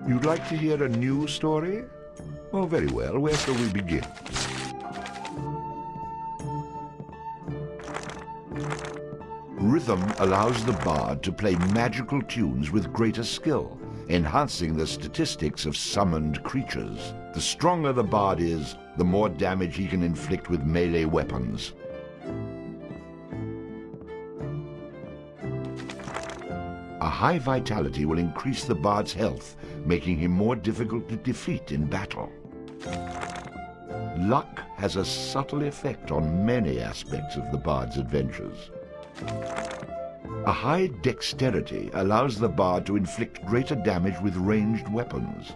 You'd like to hear a new story? Oh, very well. Where shall we begin? Rhythm allows the bard to play magical tunes with greater skill, enhancing the statistics of summoned creatures. The stronger the bard is, the more damage he can inflict with melee weapons. A high vitality will increase the bard's health, making him more difficult to defeat in battle. Luck has a subtle effect on many aspects of the bard's adventures. A high dexterity allows the bard to inflict greater damage with ranged weapons.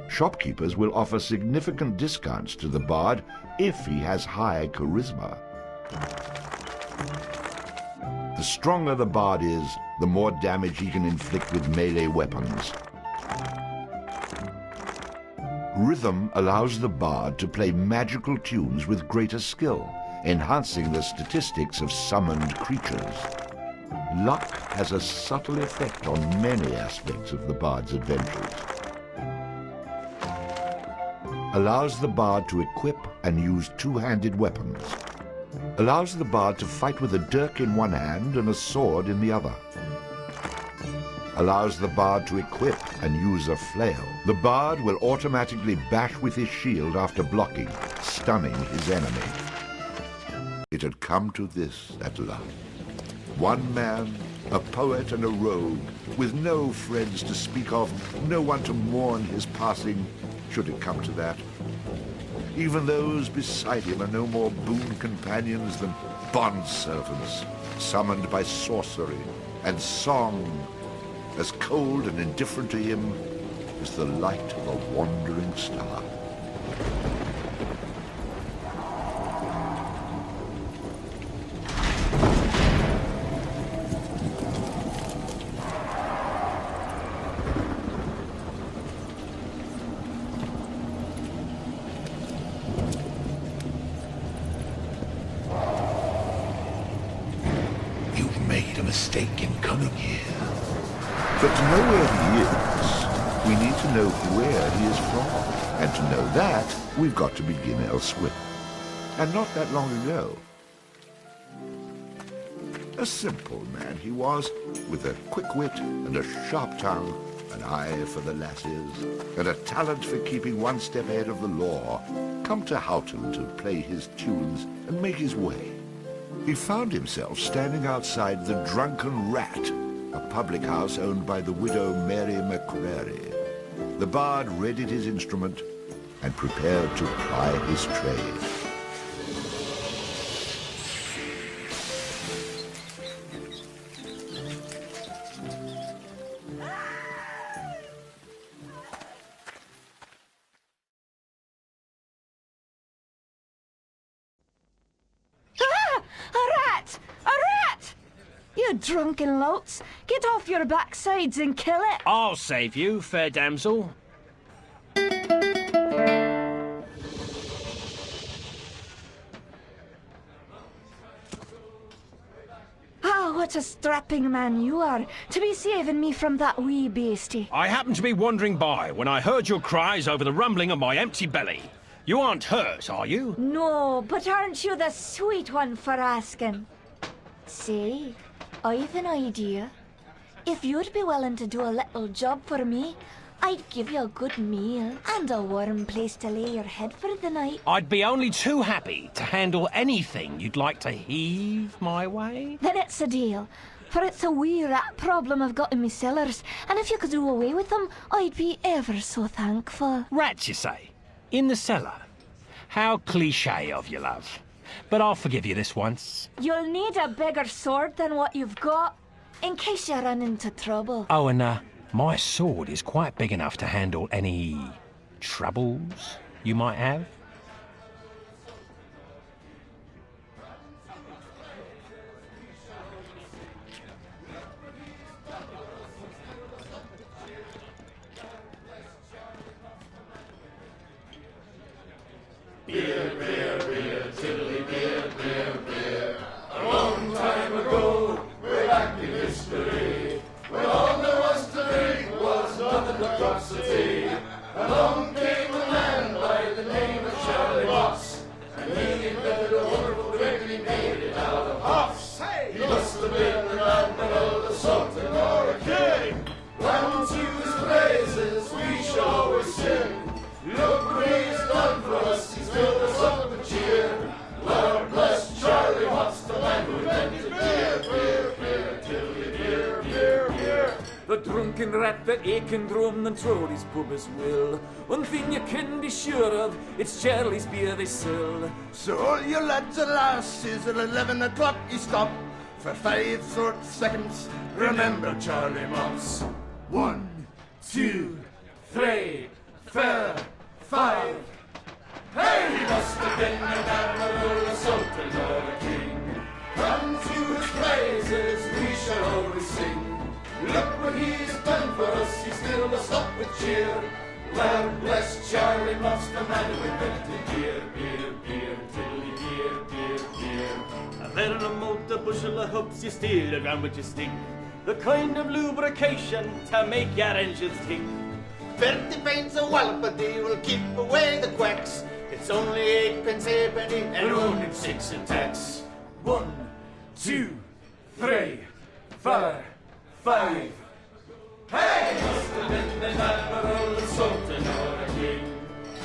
Shopkeepers will offer significant discounts to the bard if he has high charisma. The stronger the bard is, the more damage he can inflict with melee weapons. Rhythm allows the bard to play magical tunes with greater skill, enhancing the statistics of summoned creatures. Luck has a subtle effect on many aspects of the bard's adventures. Allows the bard to equip and use two-handed weapons. Allows the bard to fight with a dirk in one hand and a sword in the other. Allows the bard to equip and use a flail. The bard will automatically bash with his shield after blocking, stunning his enemy. It had come to this at last. One man, a poet and a rogue, with no friends to speak of, no one to mourn his passing, should it come to that. Even those beside him are no more boon companions than bondservants, summoned by sorcery and song, as cold and indifferent to him as the light of a wandering star. Mistake in coming here. But to know where he is, we need to know where he is from. And to know that, we've got to begin elsewhere. And not that long ago. A simple man he was, with a quick wit and a sharp tongue, an eye for the lasses, and a talent for keeping one step ahead of the law, come to Houghton to play his tunes and make his way. He found himself standing outside the Drunken Rat, a public house owned by the widow Mary McCrary. The bard readied his instrument and prepared to ply his trade. You drunken louts! Get off your backsides and kill it! I'll save you, fair damsel. Ah, what a strapping man you are, to be saving me from that wee beastie. I happened to be wandering by when I heard your cries over the rumbling of my empty belly. You aren't hurt, are you? No, but aren't you the sweet one for asking? Say, I've an idea. If you'd be willing to do a little job for me, I'd give you a good meal and a warm place to lay your head for the night. I'd be only too happy to handle anything you'd like to heave my way. Then it's a deal, for it's a wee rat problem I've got in me cellars, and if you could do away with them, I'd be ever so thankful. Rats, you say? In the cellar? How cliché of you, love. But I'll forgive you this once. You'll need a bigger sword than what you've got, in case you run into trouble. Oh, and my sword is quite big enough to handle any troubles you might have. Beer, beer, beer, tiddly beer, beer, beer. A long time ago, way back in history, when all there was to drink was nothing And to his praises we shall always sing. Look what he's done for us, he's filled us up with cheer. Lord bless Charlie Watts, the man who invented beer, beer, beer, tilly beer, beer, beer. The drunken rat that aching drum and throat his pub as will. One thing you can be sure of, it's Charlie's beer they sell. So all you lads and lasses at 11 o'clock you stop for 5 short seconds. Remember Charlie Moss. 1, 2, 3, 4, 5. Hey, he must have been an admiral, a sultan, or a king. Come to his praises, we shall always sing. Look what he's done for us, he's filled us up with cheer. Lord bless Charlie Moss, the man who invented beer, beer, beer, tilly beer, beer, beer. A very motor bushel of hoops you steal around with your stick. The kind of lubrication to make your engines tick. 30 pints of Wallapody will keep away the quacks. It's only 8 pence halfpenny and only 6 in tax. 1, 2, 3, 4, 5. Hey, must have been an admiral, a sultan, or a king.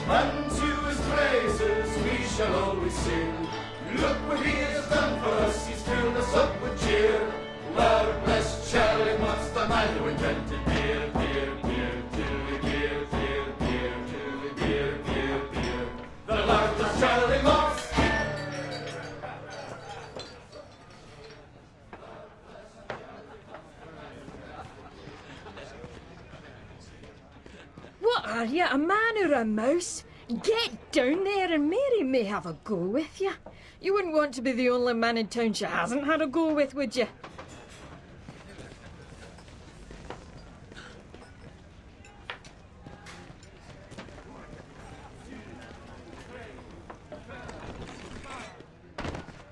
And to his praises we shall always sing. Look what he has done for us, he's filled us up with cheer. Lord bless Charlie Watts, the man who invented beer, beer, beer, tilly beer, beer, beer, tilly beer, beer, beer. The Lord bless Charlie Watts. What are you, a man or a mouse? Get down there and Mary may have a go with you. You wouldn't want to be the only man in town she hasn't had a go with, would you?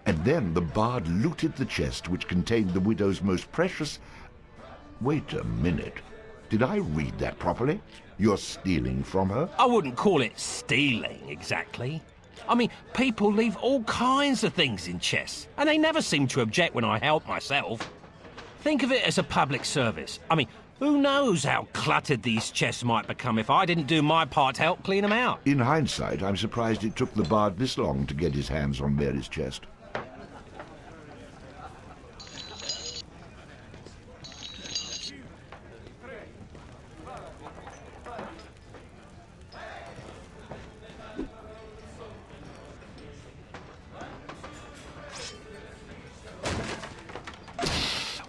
And then the bard looted the chest which contained the widow's most precious... Wait a minute. Did I read that properly? You're stealing from her? I wouldn't call it stealing, exactly. I mean, people leave all kinds of things in chests, and they never seem to object when I help myself. Think of it as a public service. I mean, who knows how cluttered these chests might become if I didn't do my part to help clean them out. In hindsight, I'm surprised it took the bard this long to get his hands on Mary's chest.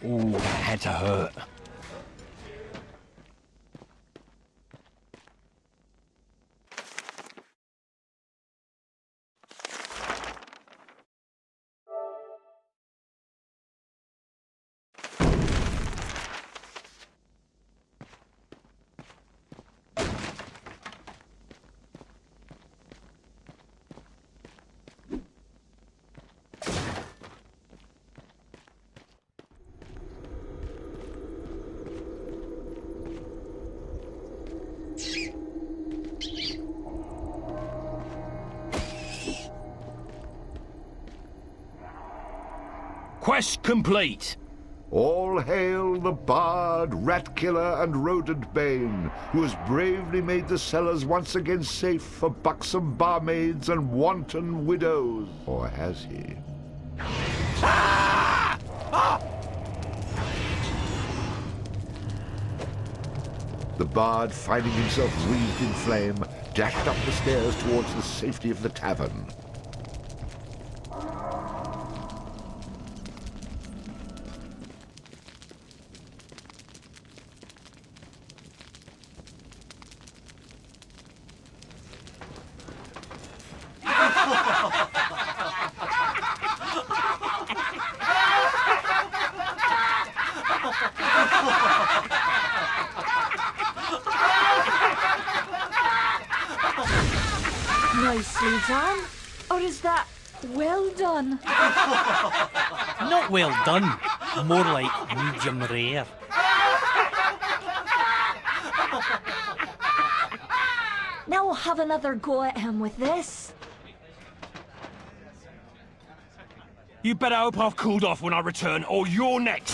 Ooh, that had to hurt. Quest complete. All hail the bard, rat killer, and rodent bane, who has bravely made the cellars once again safe for buxom barmaids and wanton widows. Or has he? Ah! Ah! The bard, finding himself wreathed in flame, dashed up the stairs towards the safety of the tavern. Nicely done. Or is that well done? Not well done, more like medium rare. Now we'll have another go at him with this. You better hope I've cooled off when I return, or you're next.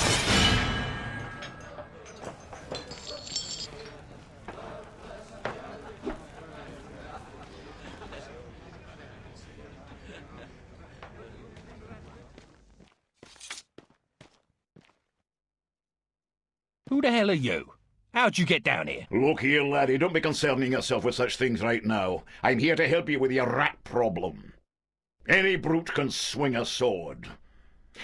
Who the hell are you? How'd you get down here? Look here, laddie, don't be concerning yourself with such things right now. I'm here to help you with your rat problem. Any brute can swing a sword.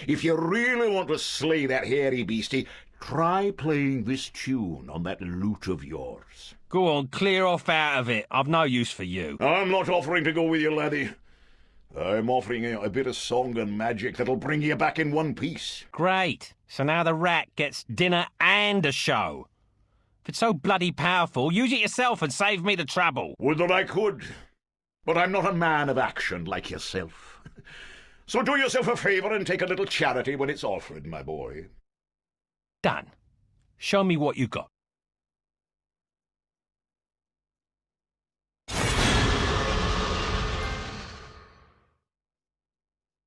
If you really want to slay that hairy beastie, try playing this tune on that lute of yours. Go on, clear off out of it. I've no use for you. I'm not offering to go with you, laddie. I'm offering you a bit of song and magic that'll bring you back in one piece. Great. So now the rat gets dinner and a show. If it's so bloody powerful, use it yourself and save me the trouble. Would that I could. But I'm not a man of action like yourself. So do yourself a favour and take a little charity when it's offered, my boy. Done. Show me what you got.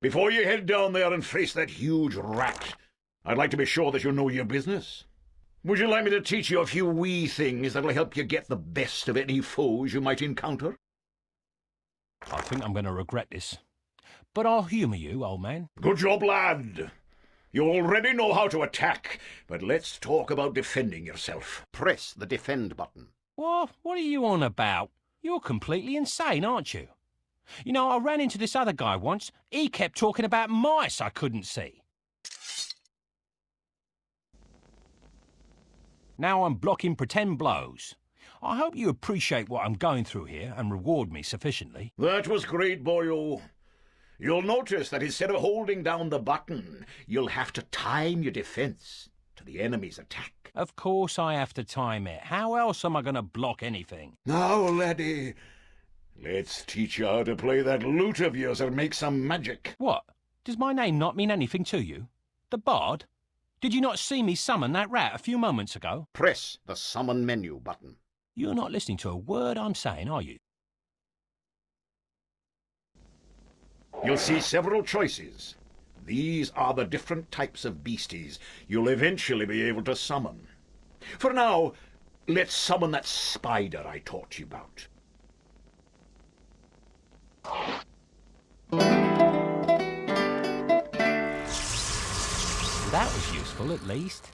Before you head down there and face that huge rat, I'd like to be sure that you know your business. Would you like me to teach you a few wee things that'll help you get the best of any foes you might encounter? I think I'm going to regret this. But I'll humour you, old man. Good job, lad. You already know how to attack, but let's talk about defending yourself. Press the defend button. What are you on about? You're completely insane, aren't you? You know, I ran into this other guy once. He kept talking about mice I couldn't see. Now I'm blocking pretend blows. I hope you appreciate what I'm going through here and reward me sufficiently. That was great, boyo. You'll notice that instead of holding down the button, you'll have to time your defense to the enemy's attack. Of course I have to time it. How else am I going to block anything? Now, laddie, let's teach you how to play that lute of yours and make some magic. What? Does my name not mean anything to you? The Bard? Did you not see me summon that rat a few moments ago? Press the summon menu button. You're not listening to a word I'm saying, are you? You'll see several choices. These are the different types of beasties you'll eventually be able to summon. For now, let's summon that spider I taught you about. That was useful, at least.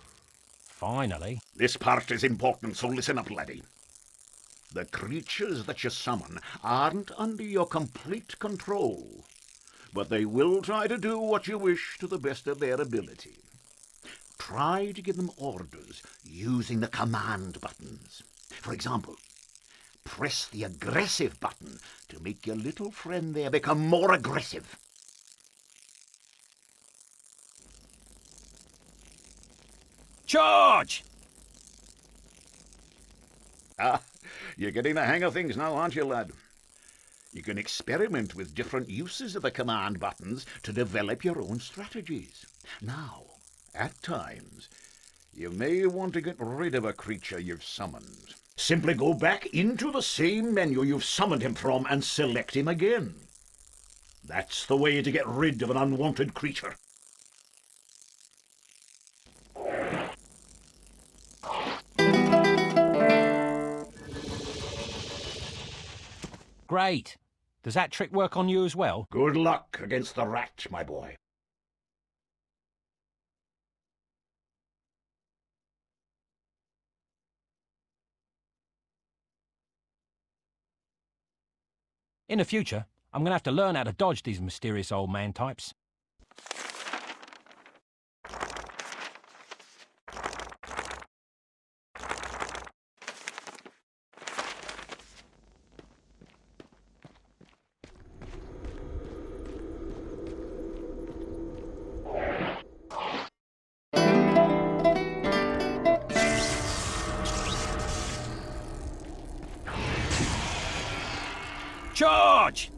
Finally. This part is important, so listen up, laddie. The creatures that you summon aren't under your complete control, but they will try to do what you wish to the best of their ability. Try to give them orders using the command buttons. For example, press the aggressive button to make your little friend there become more aggressive. Charge! Ah, you're getting the hang of things now, aren't you, lad? You can experiment with different uses of the command buttons to develop your own strategies. Now, at times, you may want to get rid of a creature you've summoned. Simply go back into the same menu you've summoned him from and select him again. That's the way to get rid of an unwanted creature. Great. Does that trick work on you as well? Good luck against the rat, my boy. In the future, I'm going to have to learn how to dodge these mysterious old man types. Charge!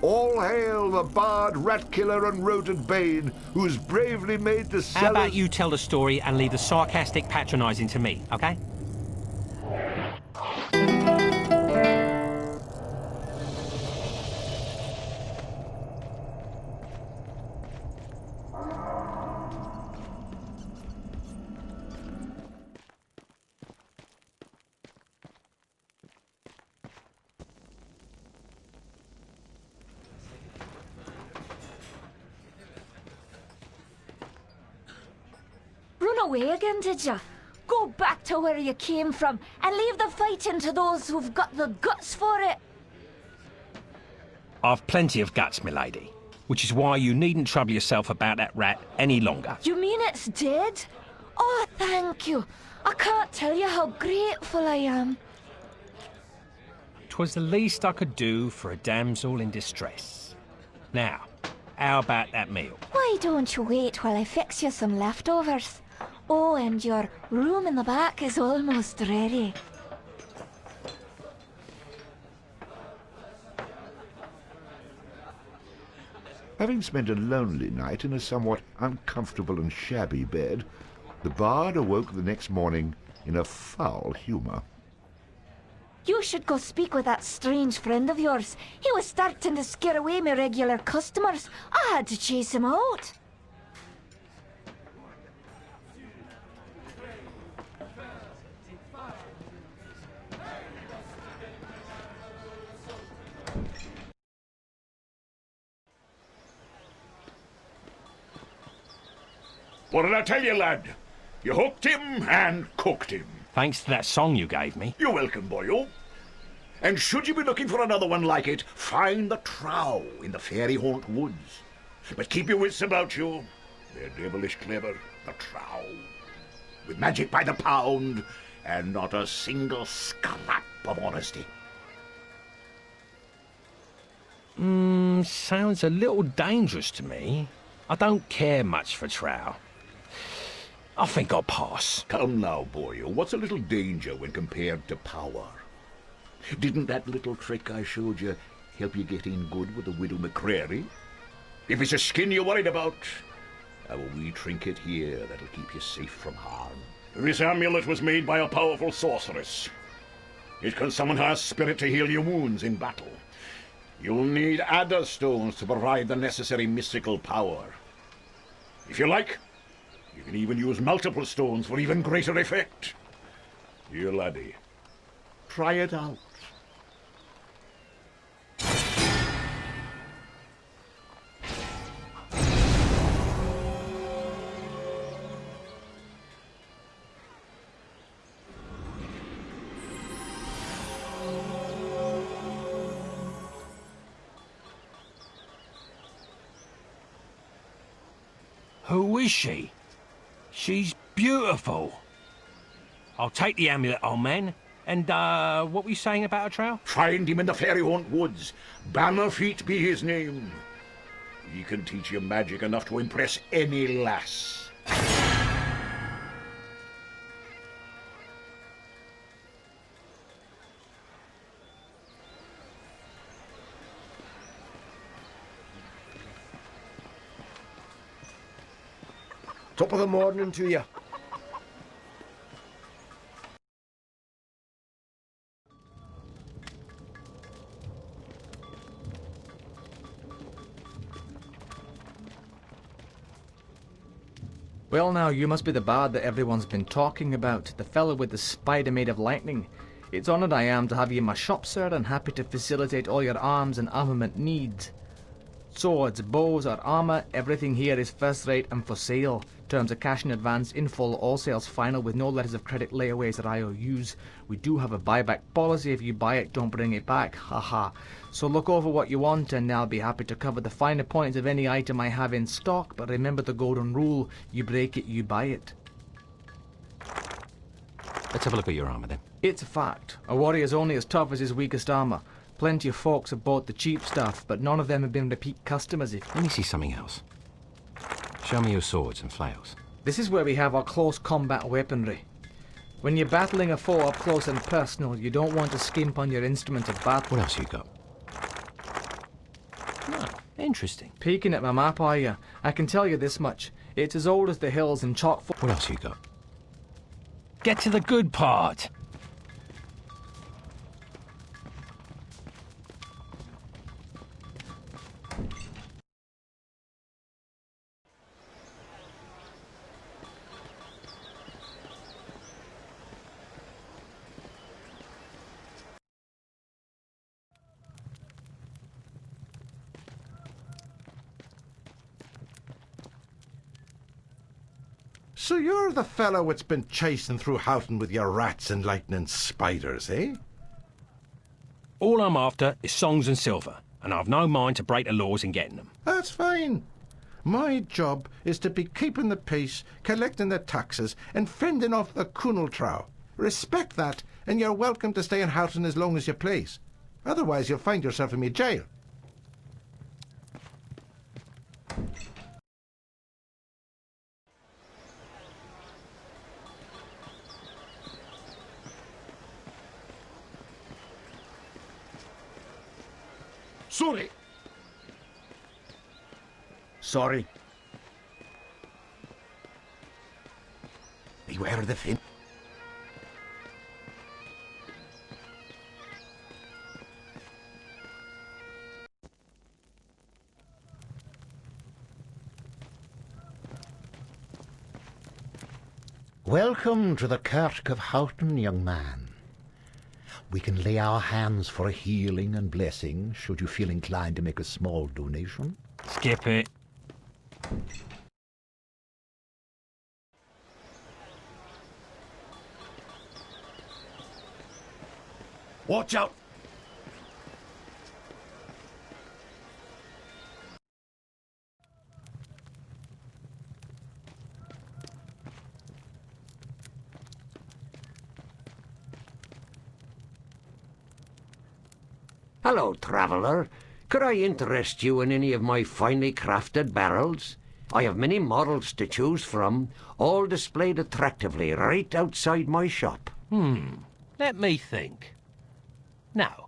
All hail the bard, rat killer, and rodent bane, who's bravely made the How about you tell the story and leave the sarcastic patronising to me, okay? away again, did ya? Go back to where you came from and leave the fighting to those who've got the guts for it. I've plenty of guts, milady. Which is why you needn't trouble yourself about that rat any longer. You mean it's dead? Oh, thank you. I can't tell you how grateful I am. 'Twas the least I could do for a damsel in distress. Now, how about that meal? Why don't you wait while I fix you some leftovers? Oh, and your room in the back is almost ready. Having spent a lonely night in a somewhat uncomfortable and shabby bed, the bard awoke the next morning in a foul humour. You should go speak with that strange friend of yours. He was starting to scare away my regular customers. I had to chase him out. What did I tell you, lad? You hooked him and cooked him. Thanks to that song you gave me. You're welcome, boyo. And should you be looking for another one like it, find the trow in the fairy haunt woods. But keep your wits about you. They're devilish clever, the trow. With magic by the pound, and not a single scrap of honesty. Sounds a little dangerous to me. I don't care much for trow. I think I'll pass. Come now, boyo. What's a little danger when compared to power? Didn't that little trick I showed you help you get in good with the widow McCrary? If it's a skin you're worried about, I've a wee trinket here that'll keep you safe from harm. This amulet was made by a powerful sorceress. It can summon her spirit to heal your wounds in battle. You'll need adder stones to provide the necessary mystical power. If you like, you can even use multiple stones for even greater effect. Here, laddie. Try it out. Who is she? She's beautiful. I'll take the amulet, old man. And, what were you saying about a trow? Find him in the fairy haunt woods. Bannerfeet be his name. He can teach you magic enough to impress any lass. Top of the morning to you. Well now, you must be the bard that everyone's been talking about, the fellow with the spider made of lightning. It's honoured I am to have you in my shop, sir, and happy to facilitate all your arms and armament needs. Swords, bows, or armour, everything here is first rate and for sale. Terms are cash in advance, in full, all sales final, with no letters of credit, layaways, or IOUs. We do have a buyback policy. If you buy it, don't bring it back. Haha. So look over what you want, and I'll be happy to cover the finer points of any item I have in stock. But remember the golden rule: you break it, you buy it. Let's have a look at your armour then. It's a fact. A warrior's only as tough as his weakest armour. Plenty of folks have bought the cheap stuff, but none of them have been repeat customers. Let me see something else. Show me your swords and flails. This is where we have our close combat weaponry. When you're battling a foe up close and personal, you don't want to skimp on your instrument of battle. What else you got? Oh, interesting. Peeking at my map, are you? I can tell you this much. It's as old as the hills in Chalkford. What else you got? Get to the good part. So you're the fellow that's been chasing through Houghton with your rats and lightning spiders, eh? All I'm after is songs and silver, and I've no mind to break the laws in getting them. That's fine. My job is to be keeping the peace, collecting the taxes, and fending off the Kunaltrow. Respect that, and you're welcome to stay in Houghton as long as you please. Otherwise, you'll find yourself in me jail. Sorry. Sorry. Beware the fin. Welcome to the Kirk of Houghton, young man. We can lay our hands for a healing and blessing, should you feel inclined to make a small donation. Skip it. Watch out! Hello, traveller. Could I interest you in any of my finely crafted barrels? I have many models to choose from, all displayed attractively right outside my shop. Let me think. Now,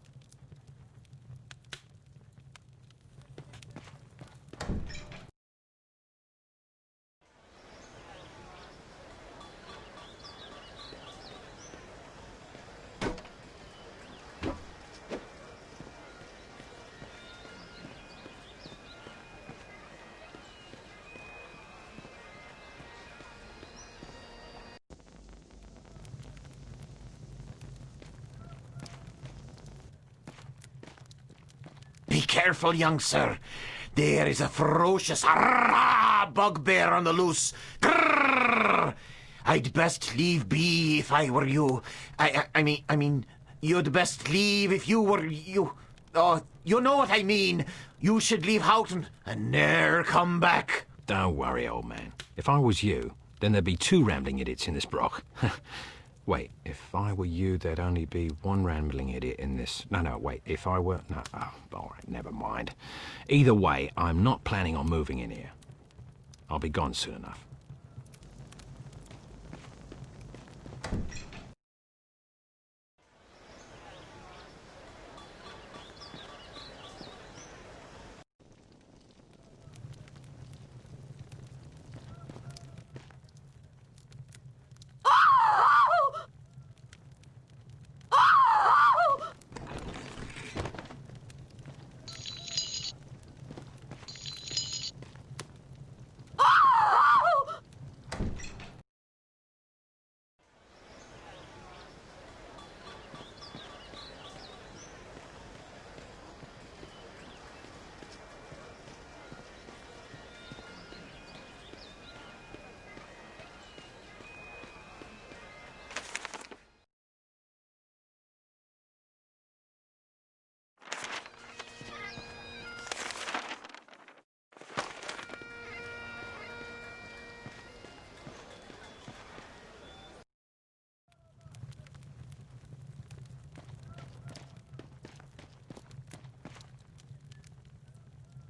Be careful, young sir. There is a ferocious bugbear on the loose. Grrr! I'd best leave be if I were you. I mean, you'd best leave if you were you. Oh, you know what I mean. You should leave Houghton and ne'er come back. don't worry, old man. If I was you, then there'd be 2 rambling idiots in this brock. Wait, if I were you, there'd only be 1 rambling idiot in this. No, wait, if I were... No, oh, all right, never mind. Either way, I'm not planning on moving in here. I'll be gone soon enough.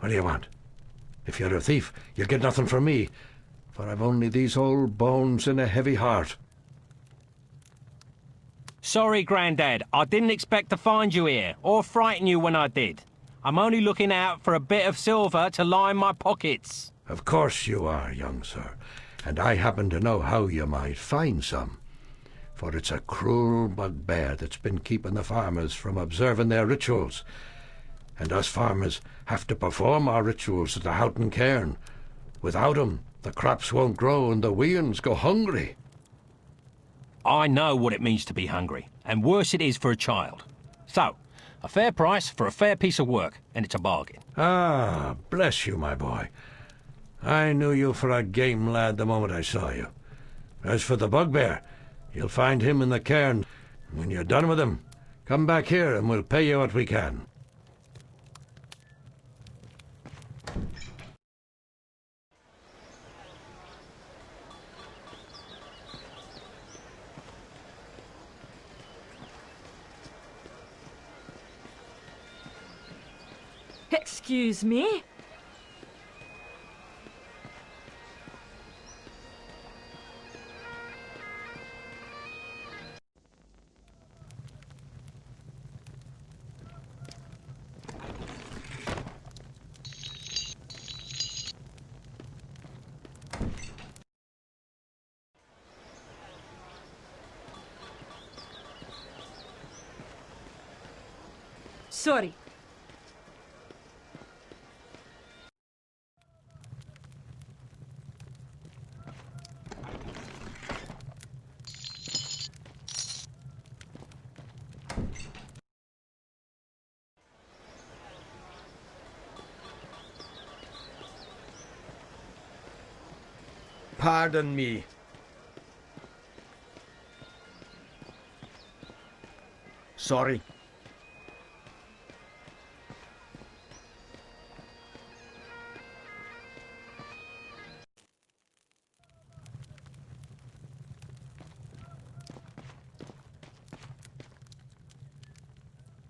What do you want? If you're a thief, you'll get nothing from me, for I've only these old bones and a heavy heart. Sorry, Grandad. I didn't expect to find you here, or frighten you when I did. I'm only looking out for a bit of silver to line my pockets. Of course you are, young sir, and I happen to know how you might find some. For it's a cruel bugbear that's been keeping the farmers from observing their rituals. And us farmers have to perform our rituals at the Houghton cairn. Without 'em, the crops won't grow and the weans go hungry. I know what it means to be hungry, and worse it is for a child. So, a fair price for a fair piece of work, and it's a bargain. Ah, bless you, my boy. I knew you for a game lad the moment I saw you. As for the bugbear, you'll find him in the cairn. When you're done with him, come back here and we'll pay you what we can. Excuse me? Sorry. Pardon me. Sorry.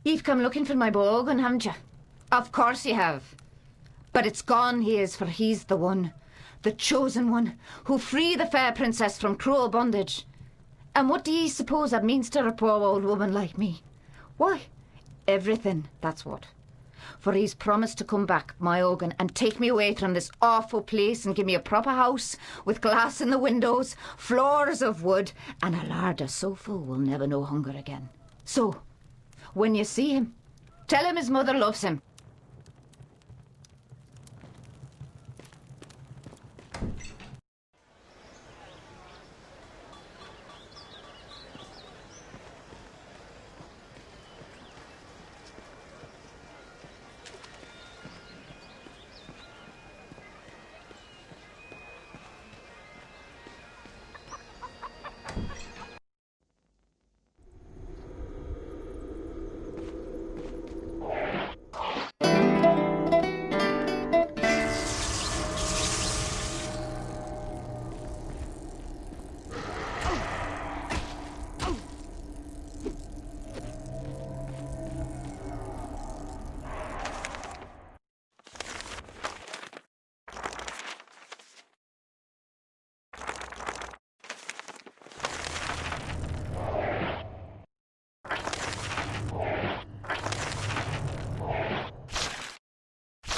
You've come looking for my bogan, haven't you? Of course you have. But it's gone he is, for he's the one, the chosen one, who free the fair princess from cruel bondage. And what do ye suppose that means to a poor old woman like me? Why, everything, that's what. For he's promised to come back, my Ogan, and take me away from this awful place and give me a proper house with glass in the windows, floors of wood, and a larder so full we'll never know hunger again. So, when you see him, tell him his mother loves him.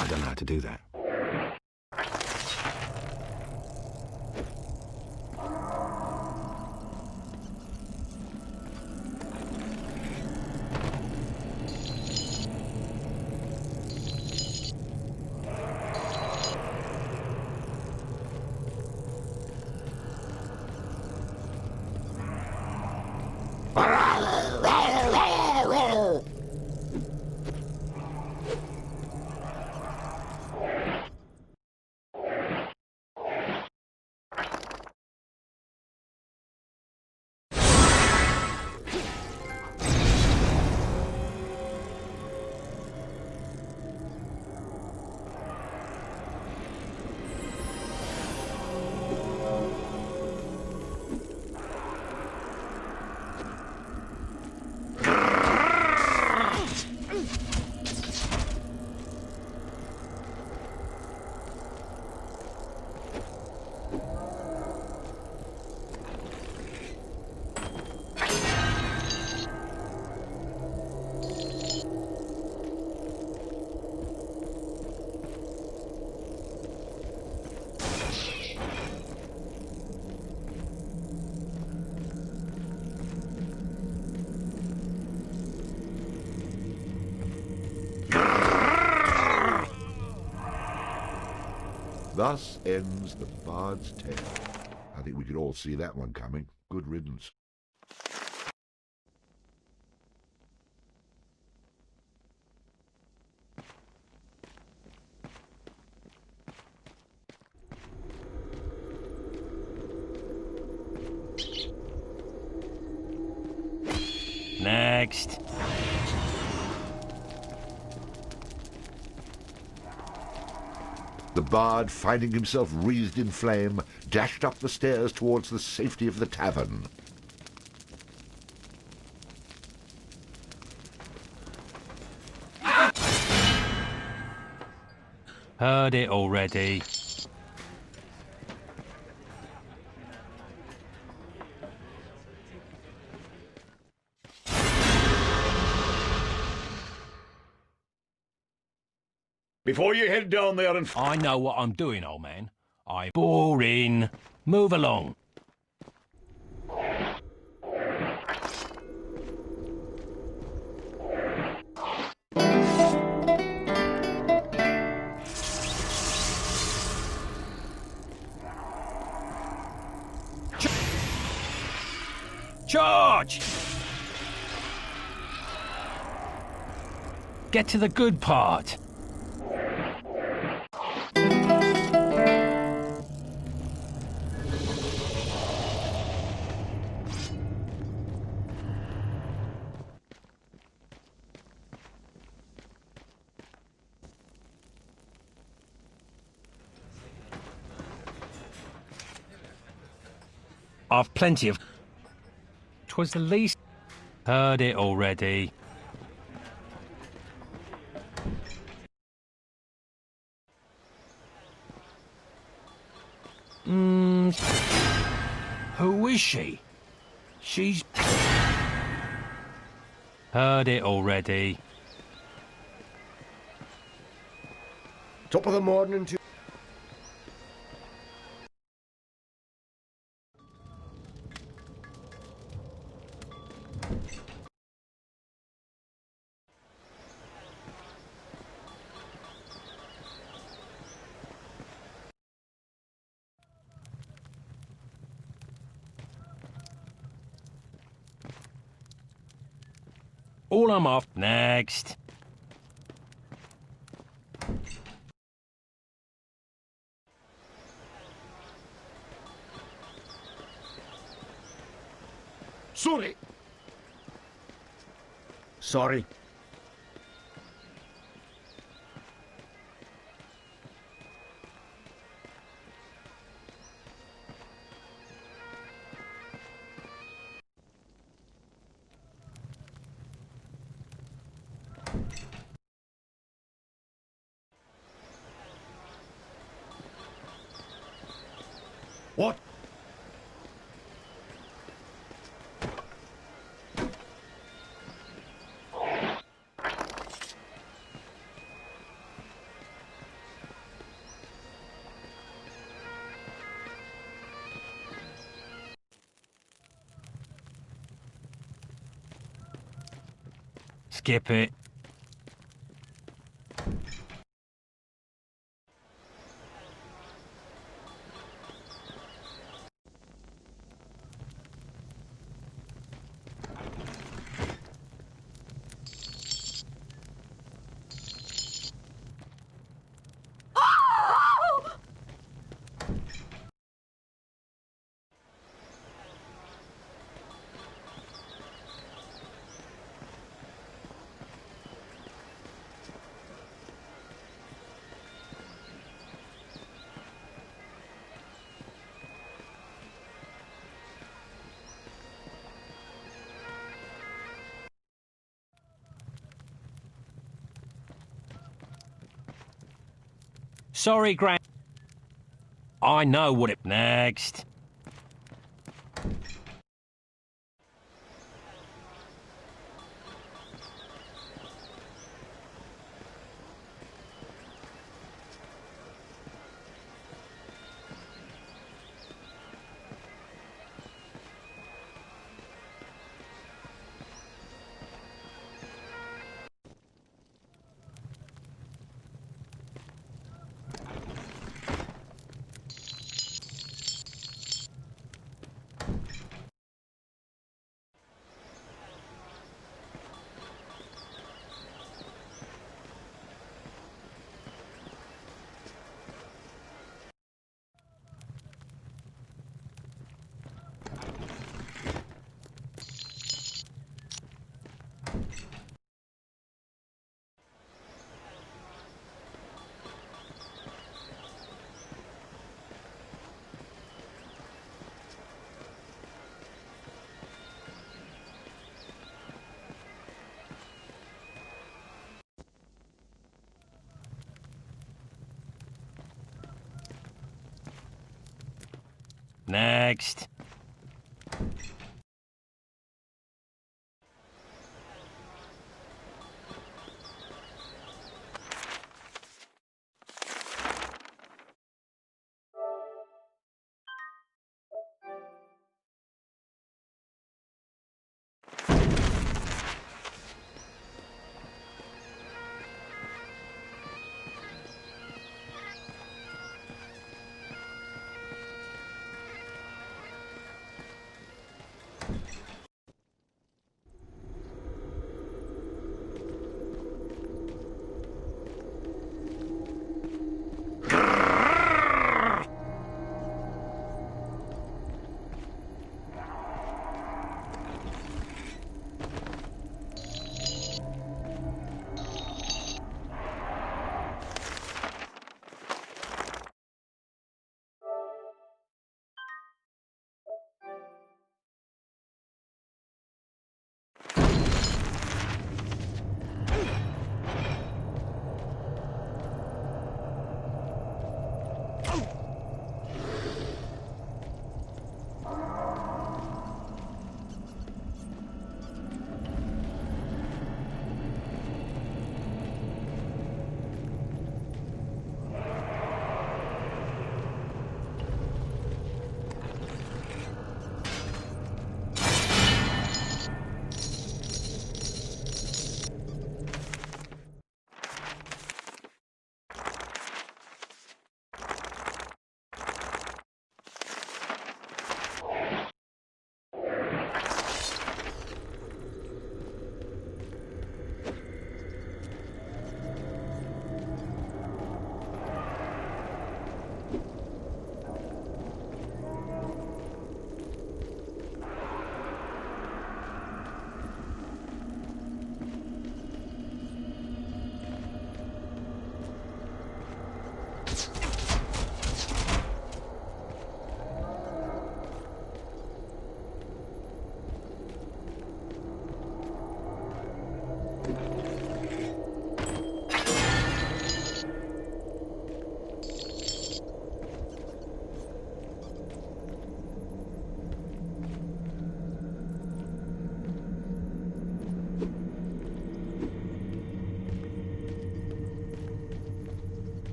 I don't know how to do that. Thus ends the Bard's Tale. I think we could all see that one coming. Good riddance. Next. The bard, finding himself wreathed in flame, dashed up the stairs towards the safety of the tavern. Heard it already. Before you head down there and... I know what I'm doing, old man. Boring. Move along. Charge! Get to the good part. I've plenty of... 'Twas the least... Heard it already. Who is she? She's... Heard it already. Top of the morning to... All I'm off. Next. Sorry. Sorry. What? Skip it. Sorry, Gran... I know what it... Next. Next.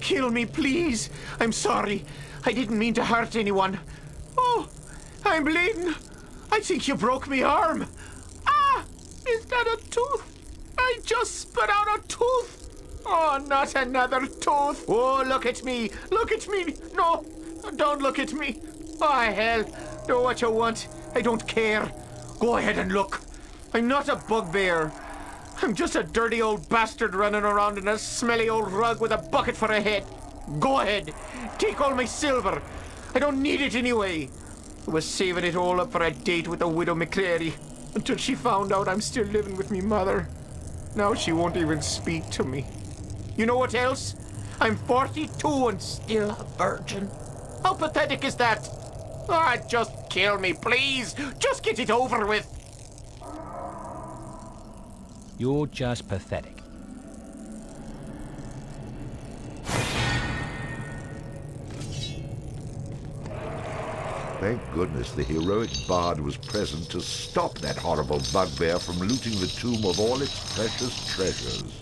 kill me, please. I'm sorry. I didn't mean to hurt anyone. Oh, I'm bleeding. I think you broke my arm. Ah, is that a tooth? I just spit out a tooth. Oh, not another tooth. Oh, look at me. Look at me. No, don't look at me. Oh, hell. Do what you want. I don't care. Go ahead and look. I'm not a bugbear. I'm just a dirty old bastard running around in a smelly old rug with a bucket for a head. Go ahead. Take all my silver. I don't need it anyway. I was saving it all up for a date with the widow McCreary until she found out I'm still living with me mother. Now she won't even speak to me. You know what else? I'm 42 and still a virgin. How pathetic is that? Ah, just kill me, please. Just get it over with. You're just pathetic. Thank goodness the heroic bard was present to stop that horrible bugbear from looting the tomb of all its precious treasures.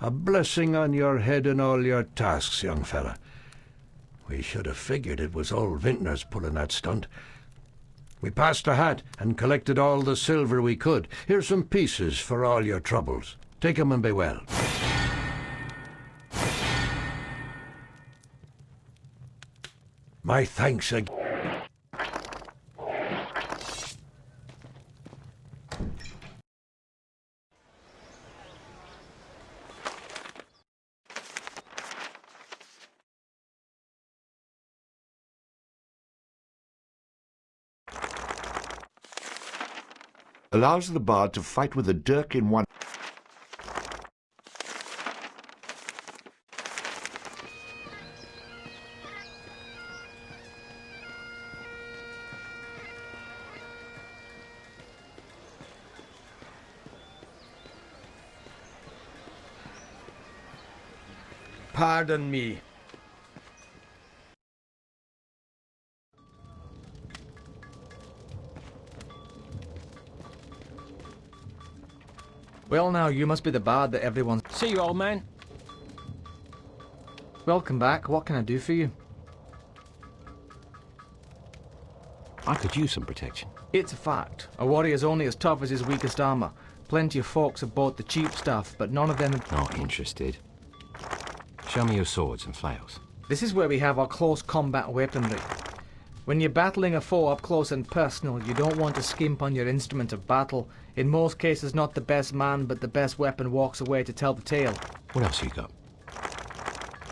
A blessing on your head and all your tasks, young fella. We should have figured it was old Vintners pulling that stunt. We passed a hat and collected all the silver we could. Here's some pieces for all your troubles. Take 'em and be well. My thanks again. Allows the bard to fight with a dirk in one. Pardon me. Well now, you must be the bard that everyone's... See you, old man. Welcome back. What can I do for you? I could use some protection. It's a fact. A warrior's only as tough as his weakest armor. Plenty of folks have bought the cheap stuff, but none of them... Not interested. Show me your swords and flails. This is where we have our close combat weaponry. When you're battling a foe up close and personal, you don't want to skimp on your instrument of battle. In most cases, not the best man, but the best weapon walks away to tell the tale. What else you got?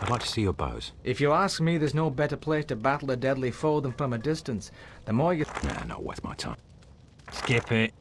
I'd like to see your bows. If you ask me, there's no better place to battle a deadly foe than from a distance. The more you... Nah, not worth my time. Skip it.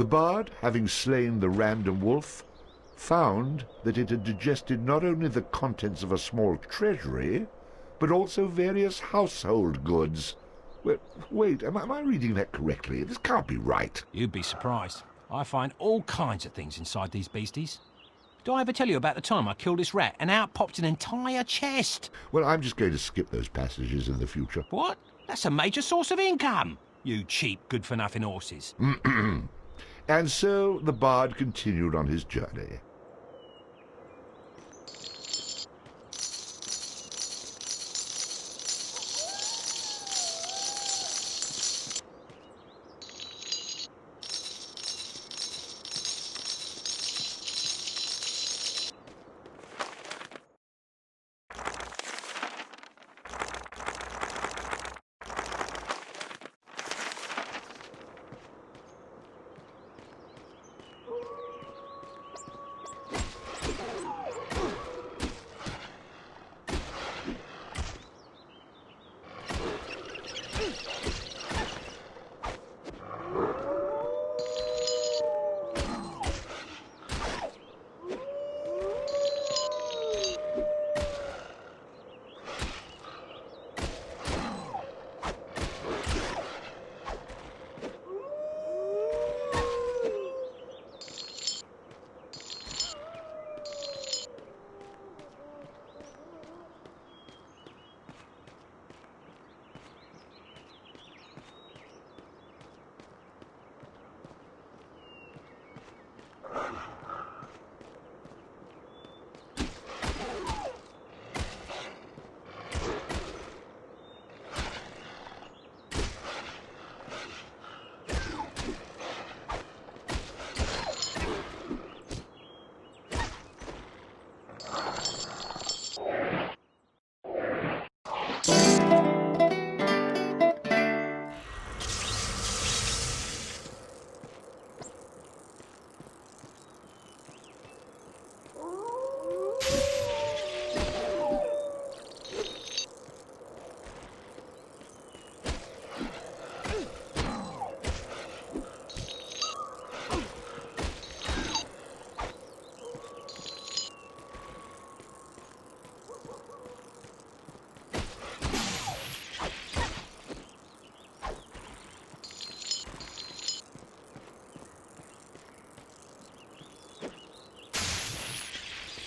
The bard, having slain the random wolf, found that it had digested not only the contents of a small treasury, but also various household goods. Well, wait, am I reading that correctly? This can't be right. You'd be surprised. I find all kinds of things inside these beasties. Did I ever tell you about the time I killed this rat and out popped an entire chest? Well, I'm just going to skip those passages in the future. What? That's a major source of income, you cheap, good-for-nothing horses. And so the bard continued on his journey.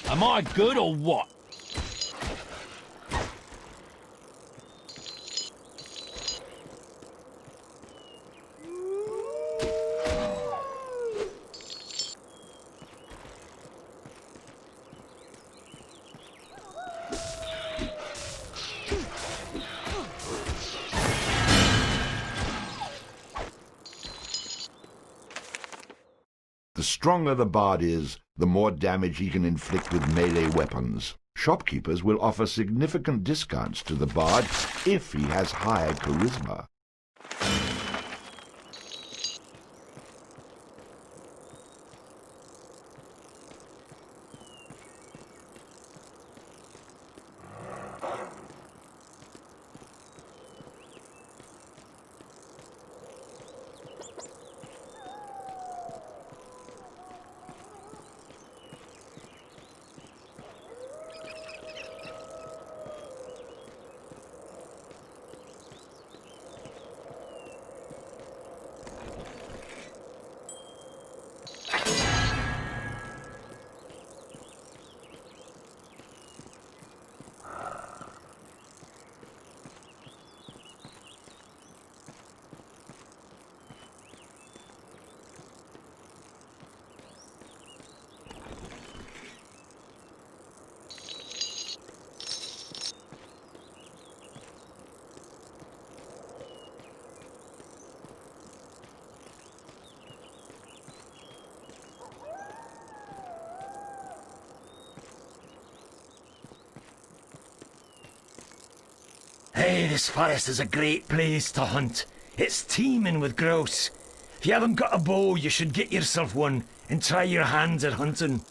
Am I good or what? The stronger the bard is, the more damage he can inflict with melee weapons. Shopkeepers will offer significant discounts to the bard if he has high charisma. Hey, this forest is a great place to hunt. It's teeming with grouse. If you haven't got a bow, you should get yourself one and try your hands at hunting.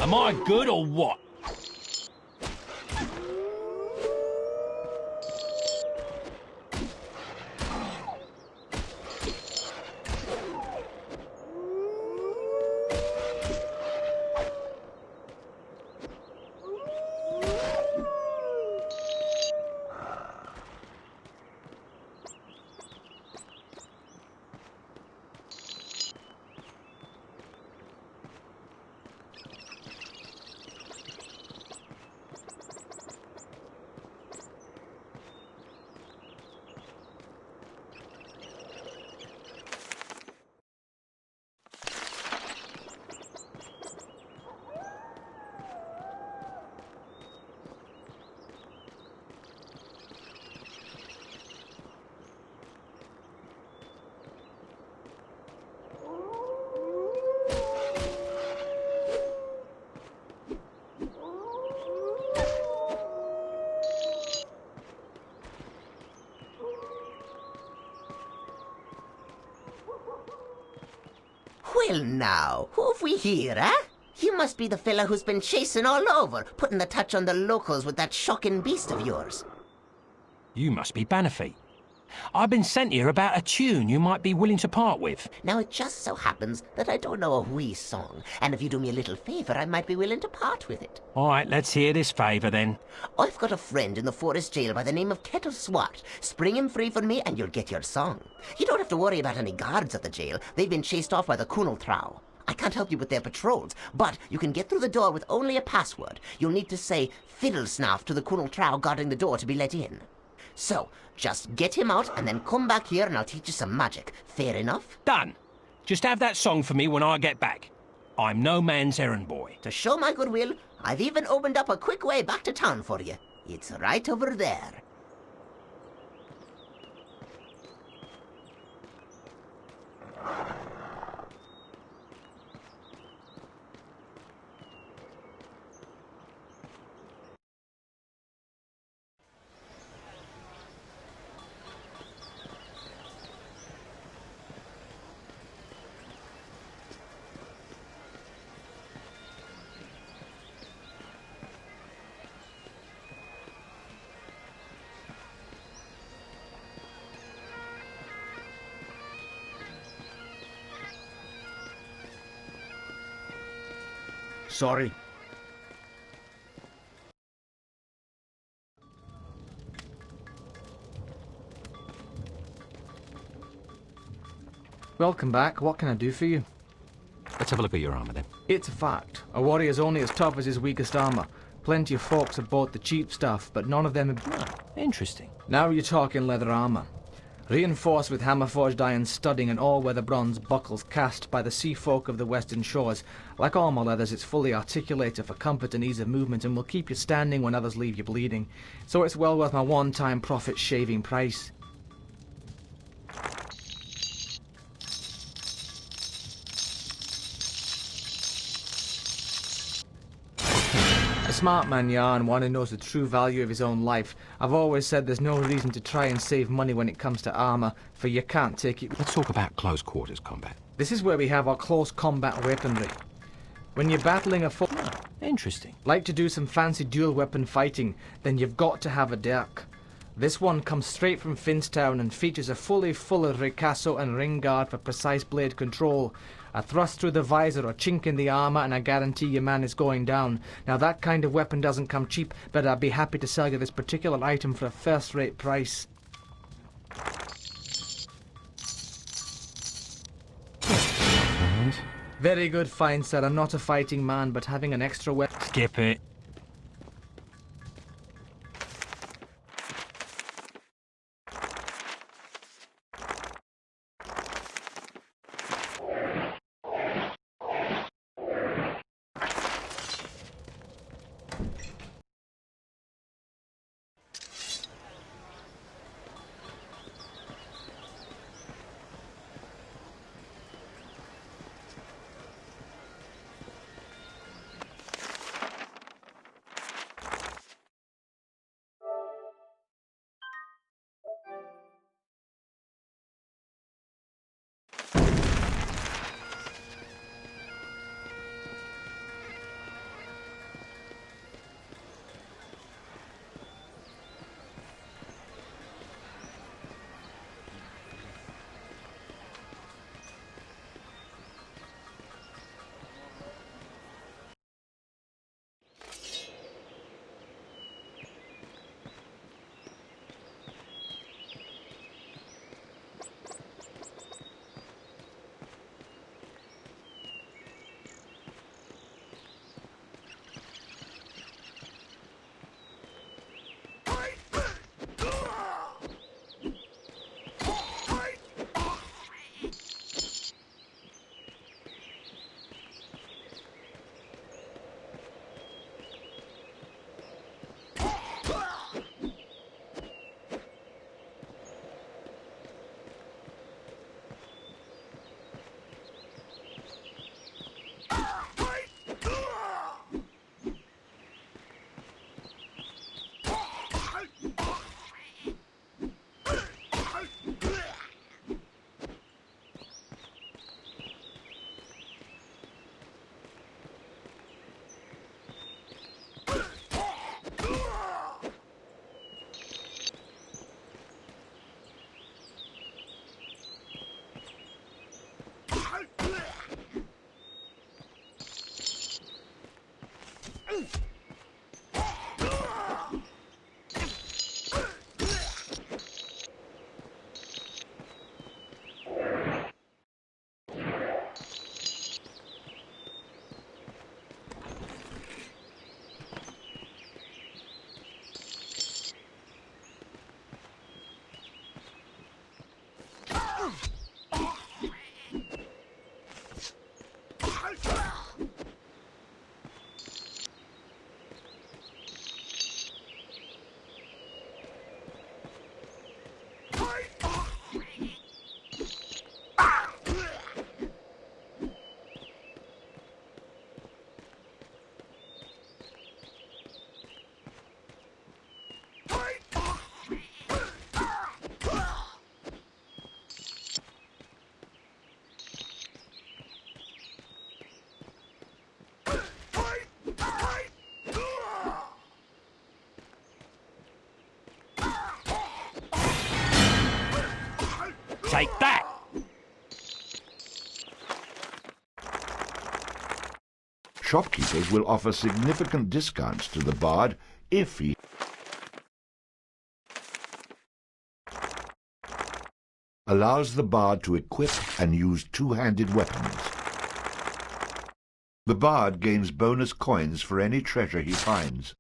Am I good or what? Well now, who have we here, eh? You must be the fella who's been chasing all over, putting the touch on the locals with that shocking beast of yours. You must be Bannerfeet. I've been sent here about a tune you might be willing to part with. Now it just so happens that I don't know a wee song, and if you do me a little favour, I might be willing to part with it. All right, let's hear this favour then. I've got a friend in the forest jail by the name of Kettle Swart. Spring him free for me and you'll get your song. You don't have to worry about any guards at the jail. They've been chased off by the Kunaltrau. I can't help you with their patrols, but you can get through the door with only a password. You'll need to say Fiddlesnaff to the Kunaltrau guarding the door to be let in. So, just get him out and then come back here and I'll teach you some magic. Fair enough? Done. Just have that song for me when I get back. I'm no man's errand boy. To show my goodwill, I've even opened up a quick way back to town for you. It's right over there. Sorry. Welcome back. What can I do for you? Let's have a look at your armour then. It's a fact. A warrior's only as tough as his weakest armour. Plenty of folks have bought the cheap stuff, but none of them have... Interesting. Now you're talking leather armour. Reinforced with hammer-forged iron studding and all-weather bronze buckles cast by the sea folk of the western shores. Like all my leathers, it's fully articulated for comfort and ease of movement and will keep you standing when others leave you bleeding. So it's well worth my one-time profit-shaving price. A smart man, yeah, and one who knows the true value of his own life. I've always said there's no reason to try and save money when it comes to armour, for you can't take it... Let's talk about close quarters combat. This is where we have our close combat weaponry. When you're battling a foe... Interesting. Like to do some fancy dual weapon fighting, then you've got to have a dirk. This one comes straight from Finstown and features a fully full of ricasso and ring guard for precise blade control. A thrust through the visor or chink in the armour and I guarantee your man is going down. Now that kind of weapon doesn't come cheap, but I'd be happy to sell you this particular item for a first-rate price. Very good find, sir. I'm not a fighting man, but having an extra weapon... Skip it. Take that! Shopkeepers will offer significant discounts to the bard if he allows the bard to equip and use two-handed weapons. The bard gains bonus coins for any treasure he finds.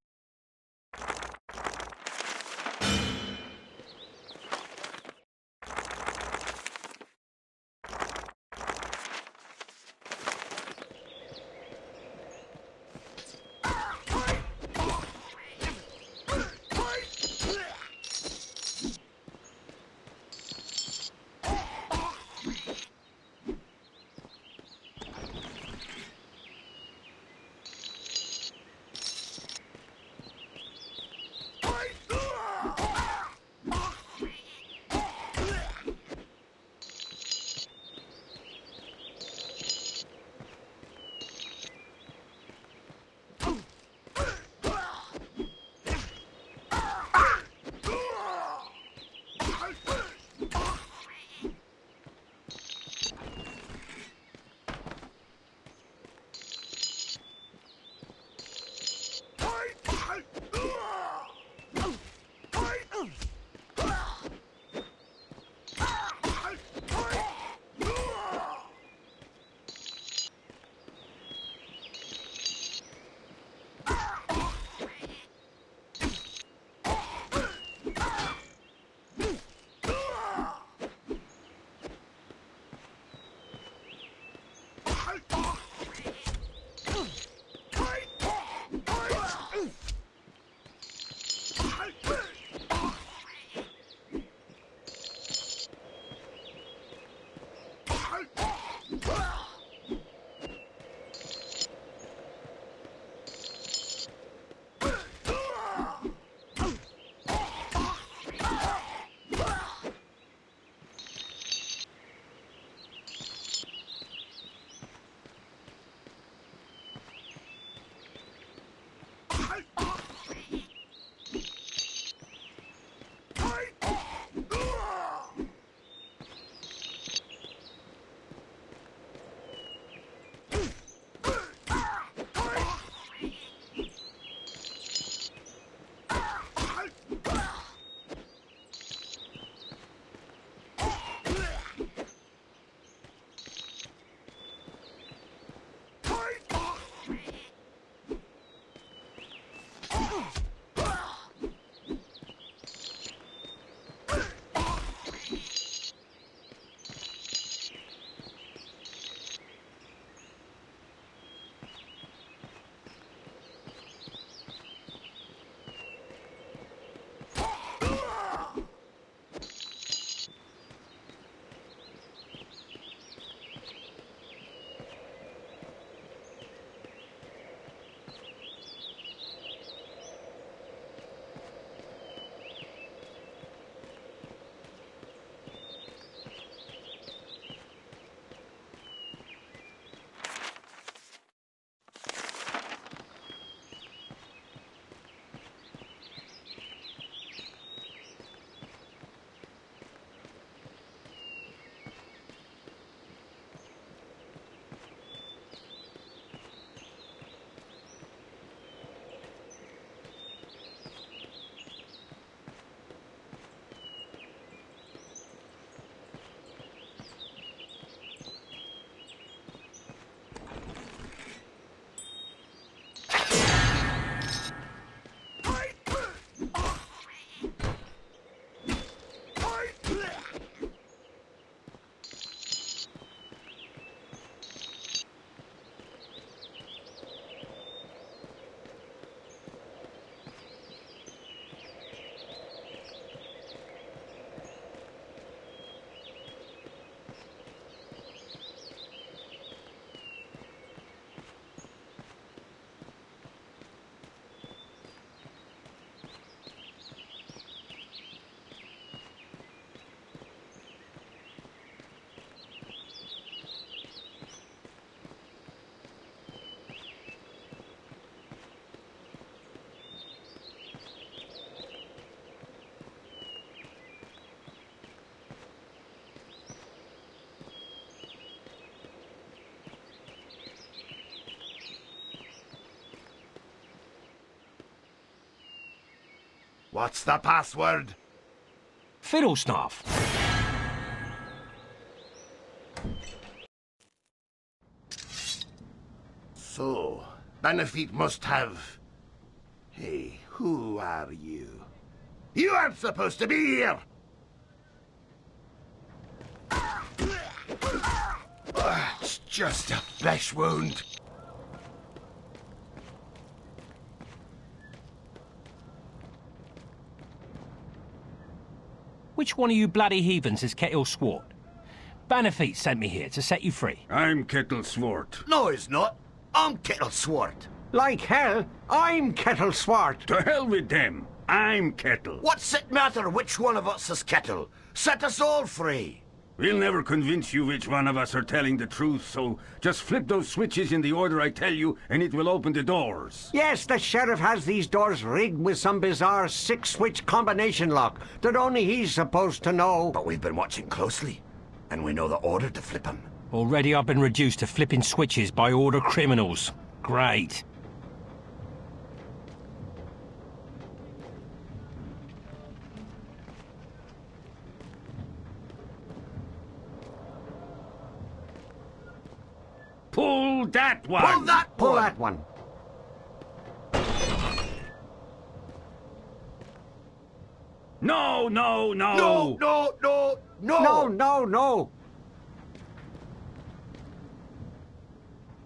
What's the password? Fiddlesnuff. So Benefit must have. Hey, who are you? You aren't supposed to be here! It's just a flesh wound. Which one of you bloody heathens is Kettle Swart? Bannerfeet sent me here to set you free. I'm Kettle Swart. No, he's not. I'm Kettle Swart. Like hell, I'm Kettle Swart. To hell with them. I'm Kettle. What's it matter which one of us is Kettle? Set us all free. We'll never convince you which one of us are telling the truth, so just flip those switches in the order I tell you, and it will open the doors. Yes, the sheriff has these doors rigged with some bizarre 6-switch combination lock that only he's supposed to know. But we've been watching closely, and we know the order to flip them. Already I've been reduced to flipping switches by order criminals. Great. Pull that one! Pull that Pull one! that one. No, no, no! No, no, no, no! No, no, no!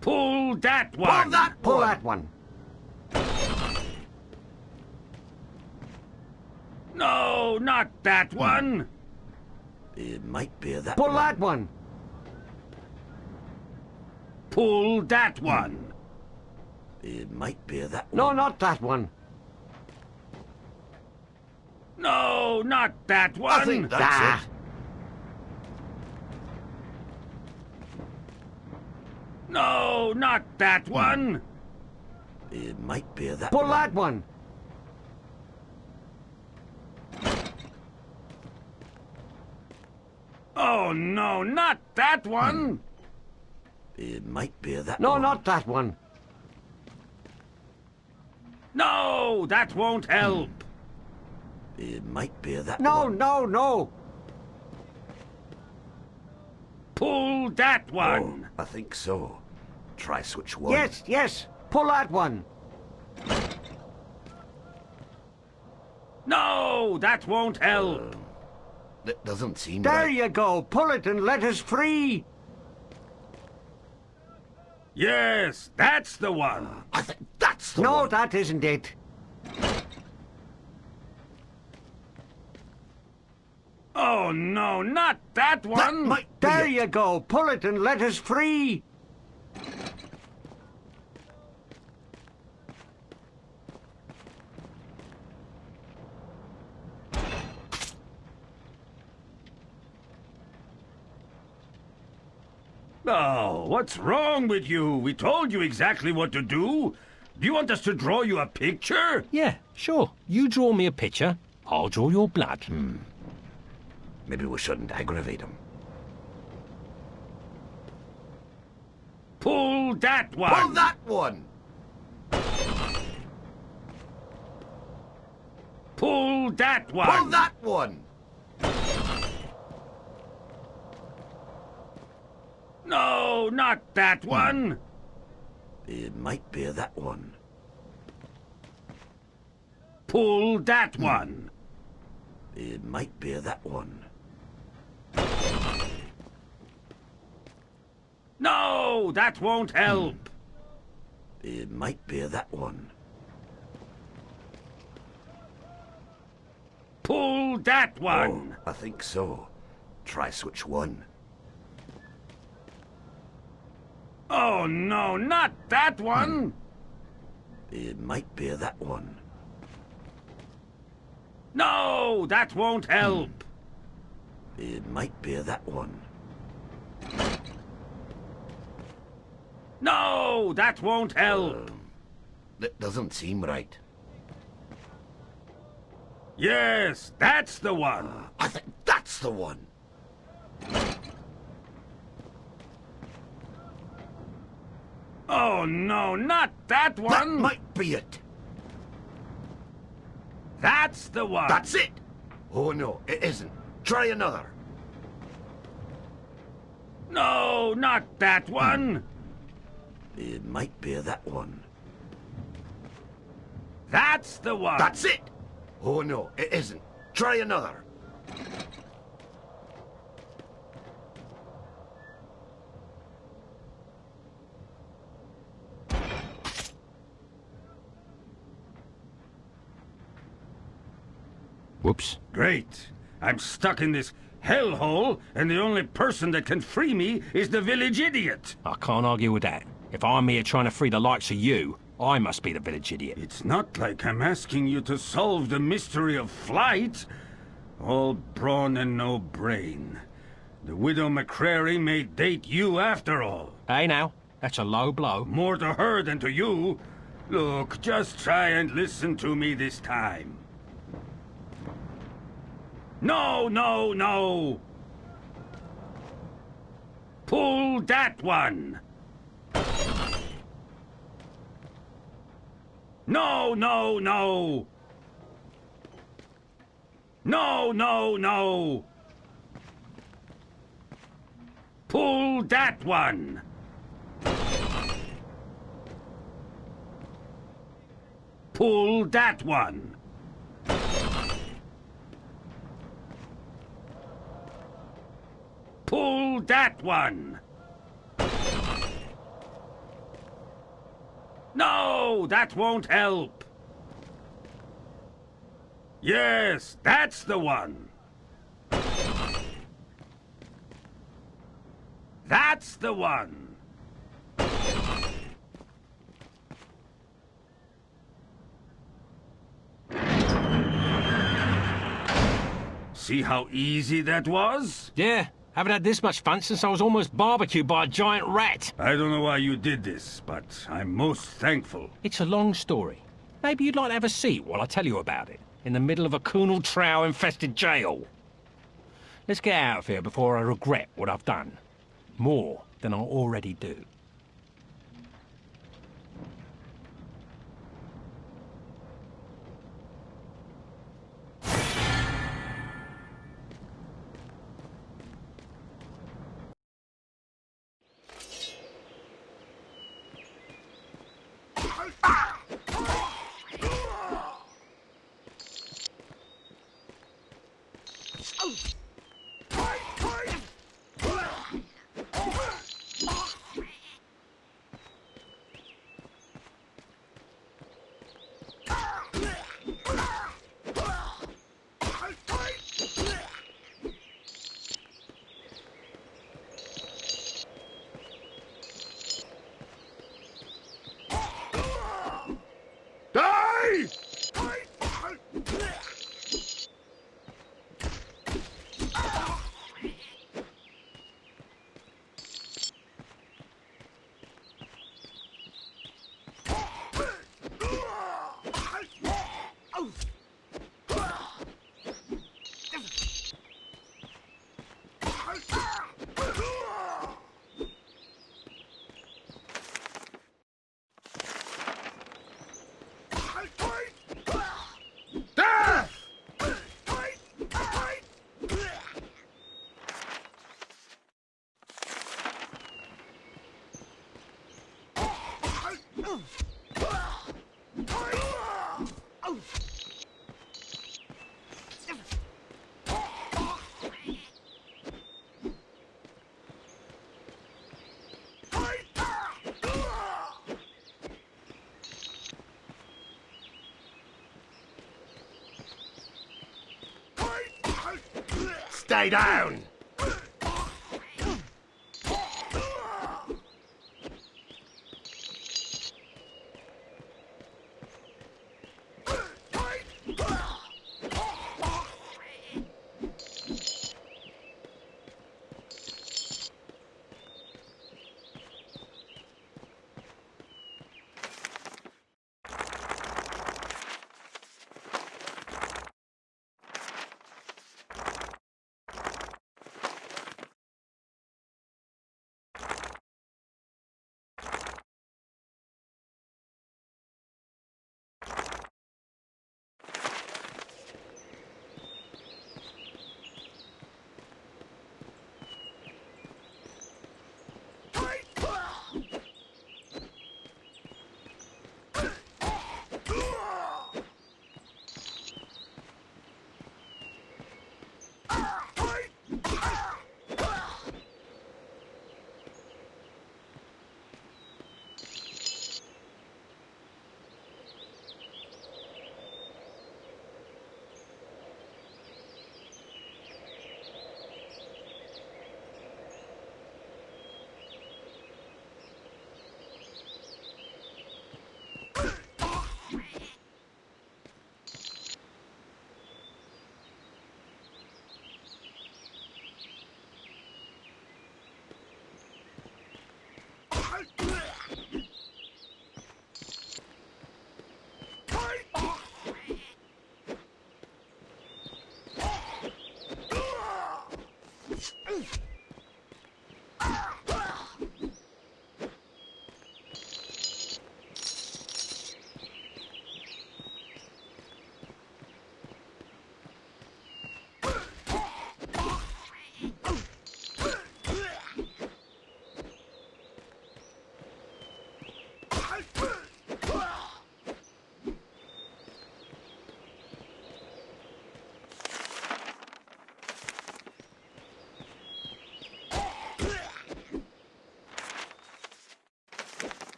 Pull that one! Pull that Pull one! that one. No, not that one! It might be that Pull one. that one. Pull that one! It might be that one. No, not that one. No, not that one! I think that's it. No, not that one! It might be that Pull one. that one. Oh no, not that one! It might be that No, one. not that one. No, that won't help! It might be that No, one. no, no. Pull that one! Oh, I think so. Try switch one. Yes, yes. Pull that one. No, that won't help! That doesn't seem There right. you go. Pull it and let us free. Yes, that's the one! I think that's the No, one. that isn't it. Oh no, not that one! That might be There it. you go. Pull it and let us free. Oh, what's wrong with you? We told you exactly what to do. Do you want us to draw you a picture? Yeah, sure. You draw me a picture, I'll draw your blood. Maybe we shouldn't aggravate him. Pull that one! Pull that one! Pull that one! Pull that one! No, not that one! It might be that one. Pull that one! It might be that one. No, that won't help! It might be that one. Pull that one! Oh, I think so. Try switch one. Oh no, not that one! It might be that one. No, that won't help! It might be that one. No, that won't help! That doesn't seem right. Yes, that's the one! I think that's the one. Oh no, not that one! That might be it. That's the one! That's it. Oh no, it isn't. Try another. No, not that one! It might be that one. That's the one! That's it! Oh no, it isn't. Try another. Whoops. Great. I'm stuck in this hellhole, and the only person that can free me is the village idiot. I can't argue with that. If I'm here trying to free the likes of you, I must be the village idiot. It's not like I'm asking you to solve the mystery of flight. All brawn and no brain. The widow McCrary may date you after all. Hey now, that's a low blow. More to her than to you. Look, just try and listen to me this time. No, no, no! Pull that one! No, no, no! No, no, no! Pull that one! Pull that one! Pull that one! No, that won't help. Yes, that's the one. That's the one. See how easy that was? Yeah. Haven't had this much fun since I was almost barbecued by a giant rat. I don't know why you did this, but I'm most thankful. It's a long story. Maybe you'd like to have a seat while I tell you about it. In the middle of a Kunal Trow-infested jail. Let's get out of here before I regret what I've done. More than I already do. Stay down!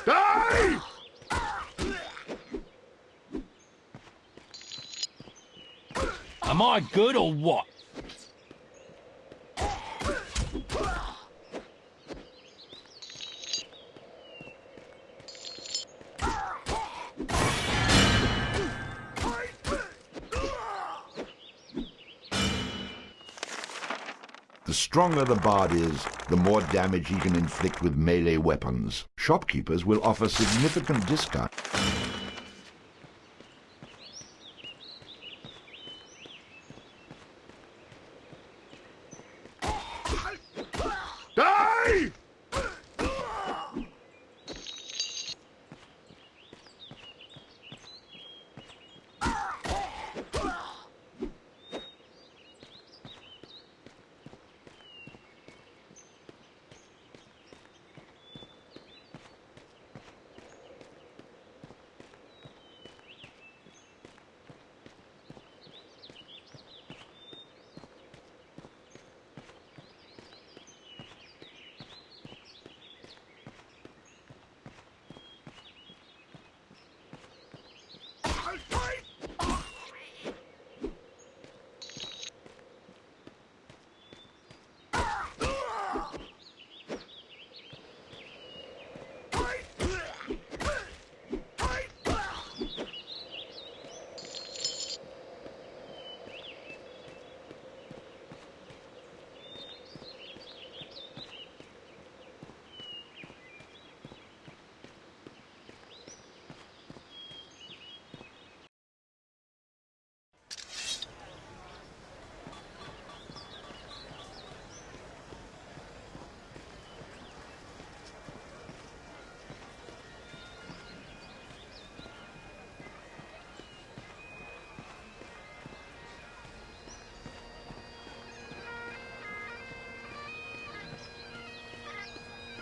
Die! Am I good or what? The stronger the bard is, the more damage he can inflict with melee weapons. Shopkeepers will offer significant discounts. Die!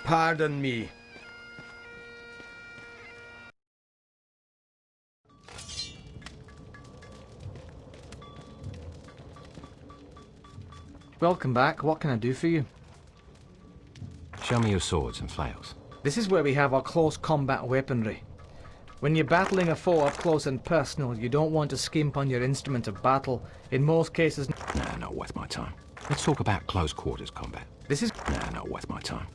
Pardon me. Welcome back. What can I do for you? Show me your swords and flails. This is where we have our close combat weaponry. When you're battling a foe up close and personal, you don't want to skimp on your instrument of battle. In most cases... Nah, not worth my time. Let's talk about close quarters combat. This is... Nah, not worth my time.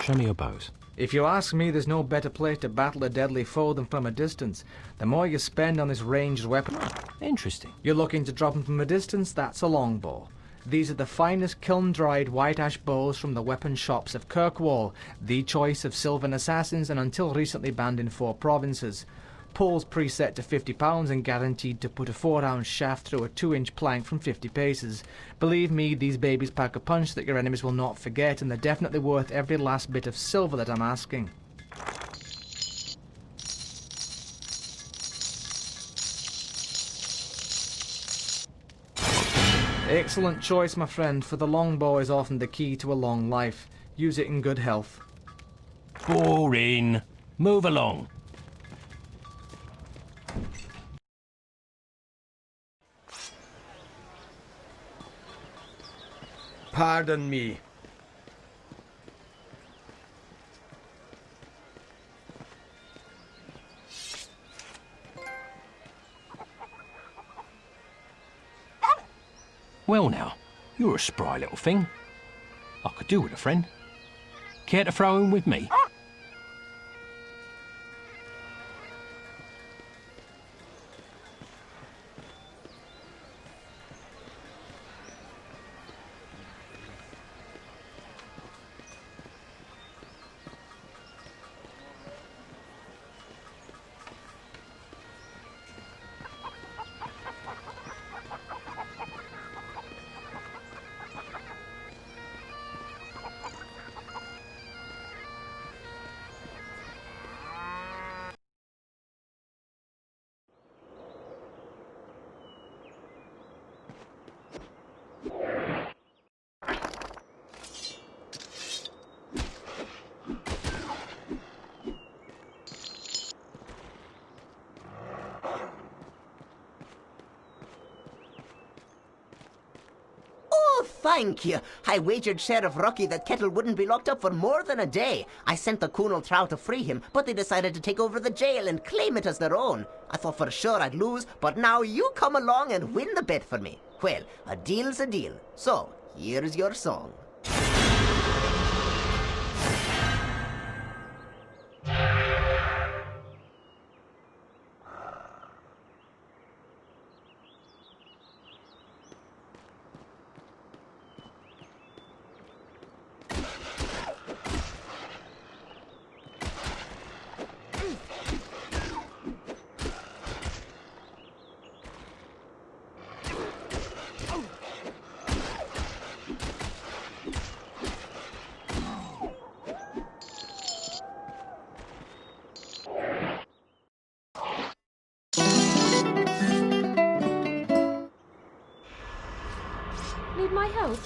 Show me your bows. If you ask me, there's no better place to battle a deadly foe than from a distance. The more you spend on this ranged weapon... Interesting. You're looking to drop them from a distance? That's a longbow. These are the finest kiln-dried white ash bows from the weapon shops of Kirkwall, the choice of Sylvan assassins and until recently banned in 4 provinces. Poles preset to £50 and guaranteed to put a 4-ounce shaft through a 2-inch plank from 50 paces. Believe me, these babies pack a punch that your enemies will not forget, and they're definitely worth every last bit of silver that I'm asking. Excellent choice, my friend, for the longbow is often the key to a long life. Use it in good health. Boring. Move along. Pardon me. Well now, you're a spry little thing. I could do with a friend. Care to throw in with me? thank you. I wagered Sheriff Rocky that Kettle wouldn't be locked up for more than a day. I sent the Kunal Trow to free him, but they decided to take over the jail and claim it as their own. I thought for sure I'd lose, but now you come along and win the bet for me. Well, a deal's a deal. So, here's your song. Need my help?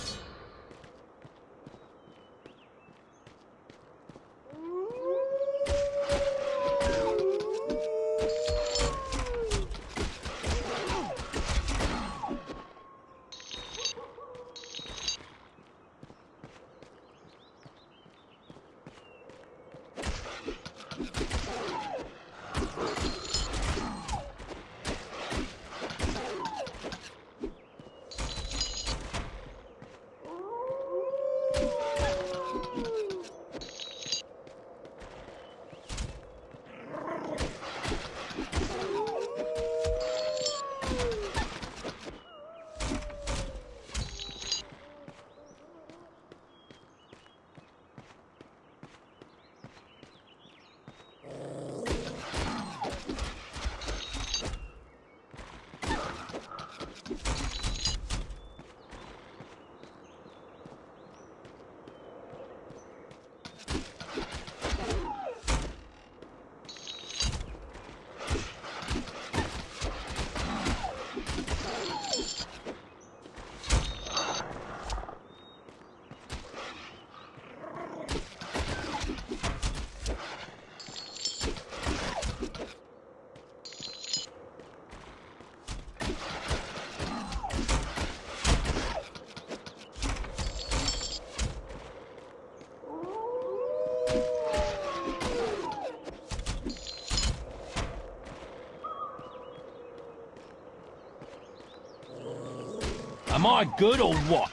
Am I good or what?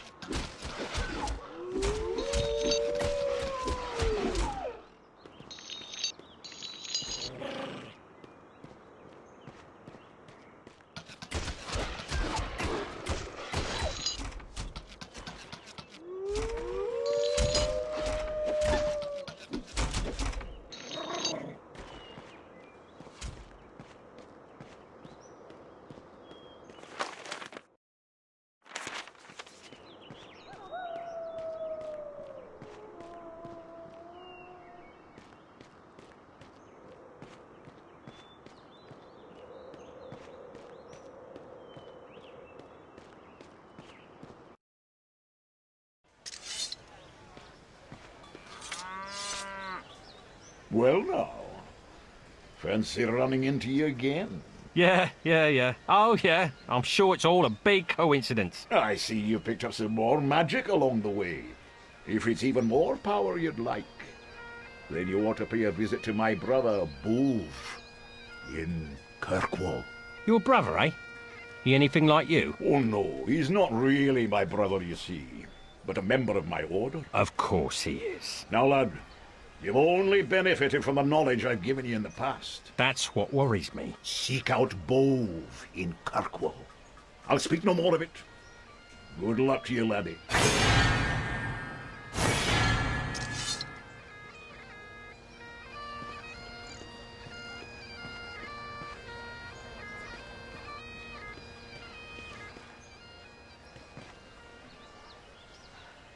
Well now, fancy running into you again? Yeah. Oh, yeah. I'm sure it's all a big coincidence. I see you picked up some more magic along the way. If it's even more power you'd like, then you ought to pay a visit to my brother, Boov, in Kirkwall. Your brother, eh? He anything like you? Oh, no, he's not really my brother, you see, but a member of my order. Of course he is. Now, lad, you've only benefited from the knowledge I've given you in the past. That's what worries me. Seek out Boov in Kirkwall. I'll speak no more of it. Good luck to you, laddie.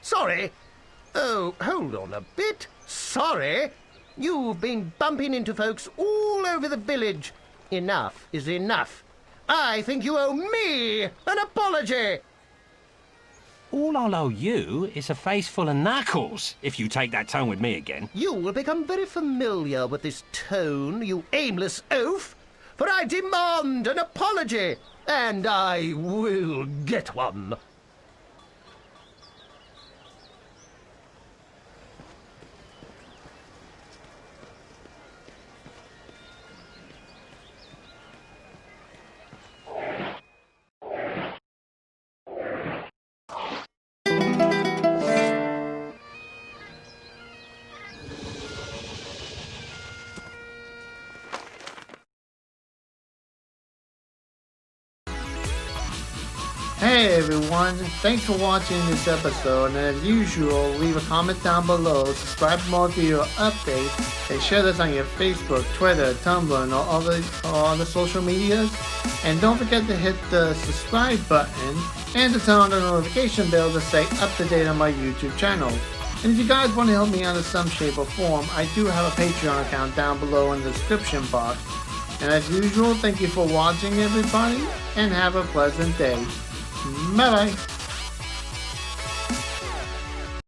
Sorry? Oh, hold on a bit. Sorry? You've been bumping into folks all over the village. Enough is enough. I think you owe me an apology. All I'll owe you is a face full of knuckles, if you take that tone with me again. You will become very familiar with this tone, you aimless oaf, for I demand an apology, and I will get one. Hey everyone, thanks for watching this episode, and as usual, leave a comment down below, subscribe for more video updates, and share this on your Facebook, Twitter, Tumblr, and all other social medias. And don't forget to hit the subscribe button and to turn on the notification bell to stay up to date on my YouTube channel. And if you guys want to help me out in some shape or form, I do have a Patreon account down below in the description box. And as usual, thank you for watching everybody, and have a pleasant day. Bye bye.